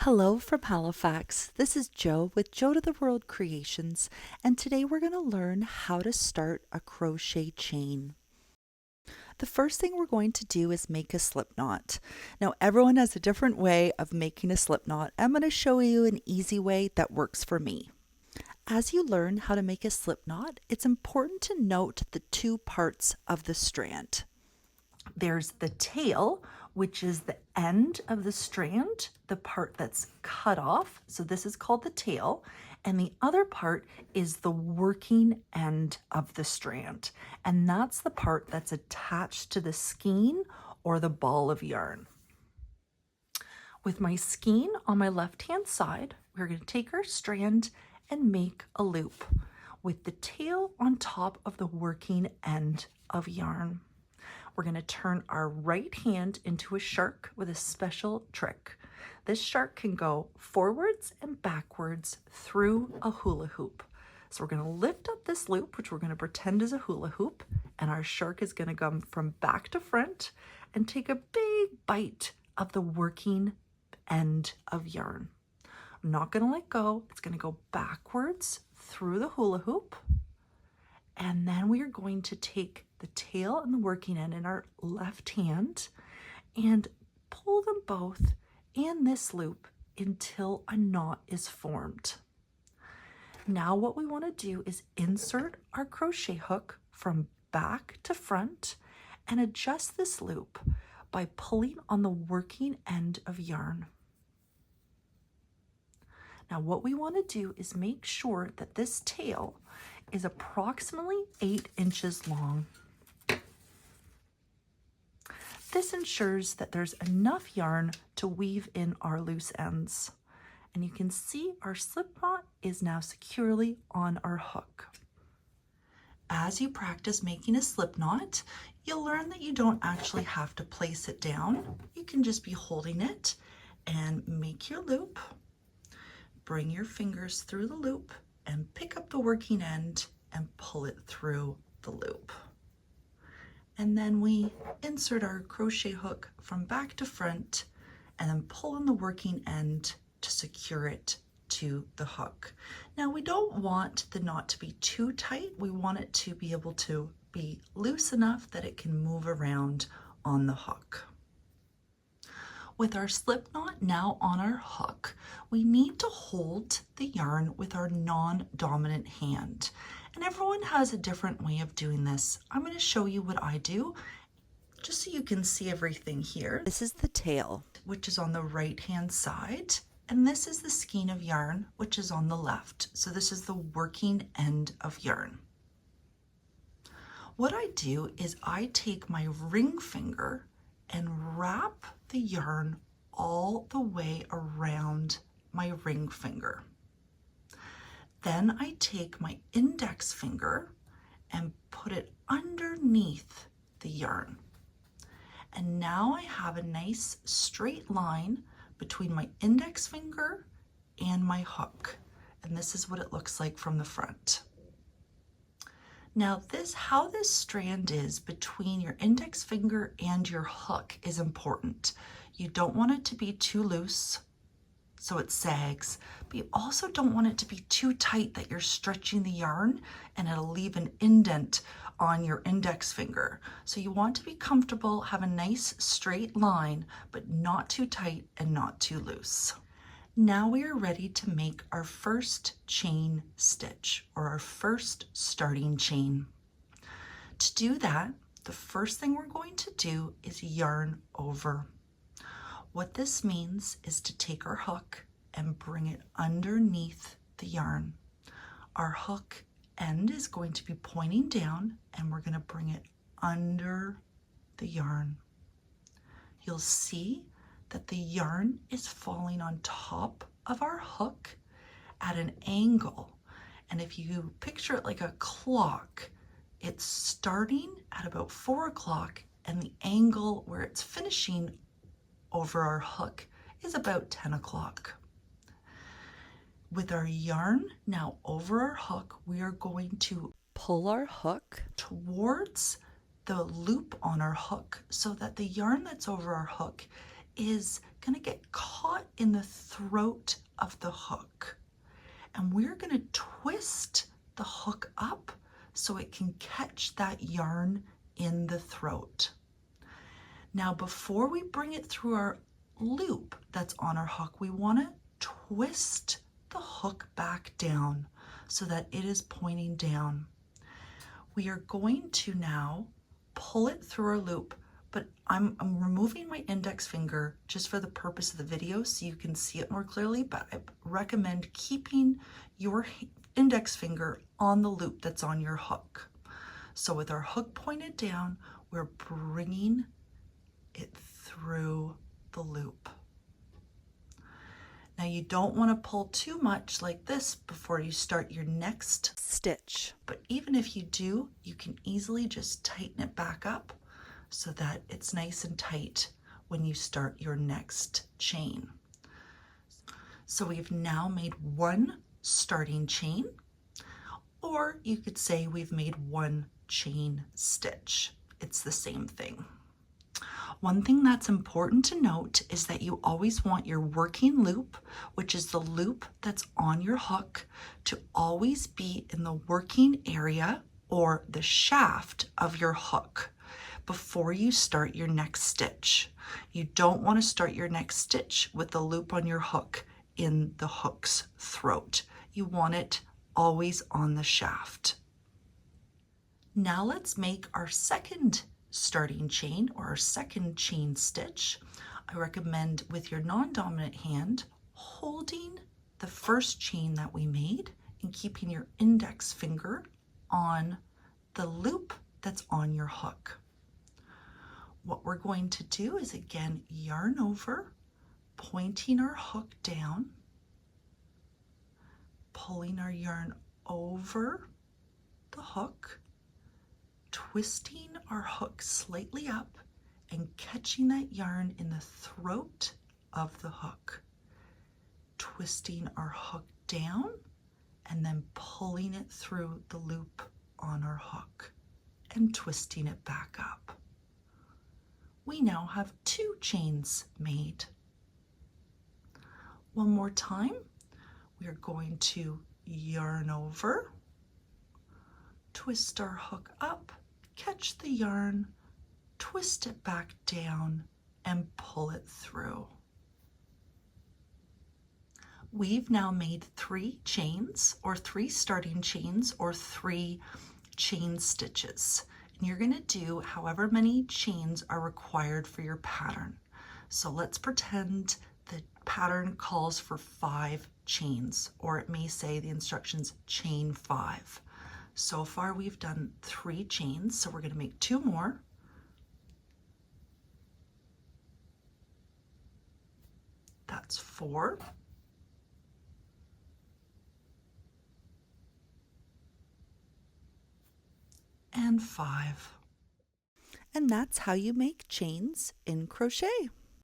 Hello from Halifax. This is Jo with Jo to the World Creations, and today we're going to learn how to start a crochet chain. The first thing we're going to do is make a slip knot. Now, everyone has a different way of making a slip knot. I'm going to show you an easy way that works for me. As you learn how to make a slip knot, it's important to note the two parts of the strand. There's the tail, which is the end of the strand, the part that's cut off. So this is called the tail. And the other part is the working end of the strand. And that's the part that's attached to the skein or the ball of yarn. With my skein on my left-hand side, we're going to take our strand and make a loop with the tail on top of the working end of yarn. We're going to turn our right hand into a shark with a special trick. This shark can go forwards and backwards through a hula hoop. So we're going to lift up this loop, which we're going to pretend is a hula hoop, and our shark is going to come from back to front and take a big bite of the working end of yarn. I'm not going to let go. It's going to go backwards through the hula hoop, and then we are going to take the tail and the working end in our left hand and pull them both in this loop until a knot is formed. Now what we want to do is insert our crochet hook from back to front and adjust this loop by pulling on the working end of yarn. Now what we want to do is make sure that this tail is approximately 8 inches long. This ensures that there's enough yarn to weave in our loose ends. And you can see our slip knot is now securely on our hook. As you practice making a slip knot, you'll learn that you don't actually have to place it down. You can just be holding it and make your loop. Bring your fingers through the loop and pick up the working end and pull it through the loop. And then we insert our crochet hook from back to front and then pull on the working end to secure it to the hook. Now we don't want the knot to be too tight. We want it to be able to be loose enough that it can move around on the hook. With our slip knot now on our hook, we need to hold the yarn with our non-dominant hand. And everyone has a different way of doing this. I'm going to show you what I do, just so you can see everything here. This is the tail, which is on the right-hand side, and this is the skein of yarn, which is on the left. So this is the working end of yarn. What I do is I take my ring finger and wrap the yarn all the way around my ring finger. Then I take my index finger and put it underneath the yarn. And now I have a nice straight line between my index finger and my hook. And this is what it looks like from the front. Now how this strand is between your index finger and your hook is important. You don't want it to be too loose so it sags, but you also don't want it to be too tight that you're stretching the yarn and it'll leave an indent on your index finger. So you want to be comfortable, have a nice straight line, but not too tight and not too loose. Now we are ready to make our first chain stitch, or our first starting chain. To do that, the first thing we're going to do is yarn over. What this means is to take our hook and bring it underneath the yarn. Our hook end is going to be pointing down, and we're going to bring it under the yarn. You'll see that the yarn is falling on top of our hook at an angle. And if you picture it like a clock, it's starting at about 4 o'clock, and the angle where it's finishing over our hook is about 10 o'clock. With our yarn now over our hook, we are going to pull our hook towards the loop on our hook so that the yarn that's over our hook is going to get caught in the throat of the hook. And we're going to twist the hook up so it can catch that yarn in the throat. Now, before we bring it through our loop that's on our hook, we want to twist the hook back down so that it is pointing down. We are going to now pull it through our loop, but I'm removing my index finger just for the purpose of the video so you can see it more clearly, but I recommend keeping your index finger on the loop that's on your hook. So with our hook pointed down, we're bringing it through the loop. Now you don't want to pull too much like this before you start your next stitch. But even if you do, you can easily just tighten it back up so that it's nice and tight when you start your next chain. So we've now made one starting chain, or you could say we've made one chain stitch. It's the same thing. One thing that's important to note is that you always want your working loop, which is the loop that's on your hook, to always be in the working area or the shaft of your hook before you start your next stitch. You don't want to start your next stitch with the loop on your hook in the hook's throat. You want it always on the shaft. Now let's make our second starting chain or our second chain stitch. I recommend with your non-dominant hand holding the first chain that we made and keeping your index finger on the loop that's on your hook. What we're going to do is again yarn over, pointing our hook down, pulling our yarn over the hook, twisting our hook slightly up and catching that yarn in the throat of the hook, twisting our hook down and then pulling it through the loop on our hook and twisting it back up. We now have two chains made. One more time, we are going to yarn over, twist our hook up, catch the yarn, twist it back down, and pull it through. We've now made 3 chains, or 3 starting chains, or 3 chain stitches. And you're going to do however many chains are required for your pattern. So let's pretend the pattern calls for 5 chains, or it may say the instructions chain 5. So far we've done 3 chains, so we're going to make 2 more. That's 4. And 5. And that's how you make chains in crochet.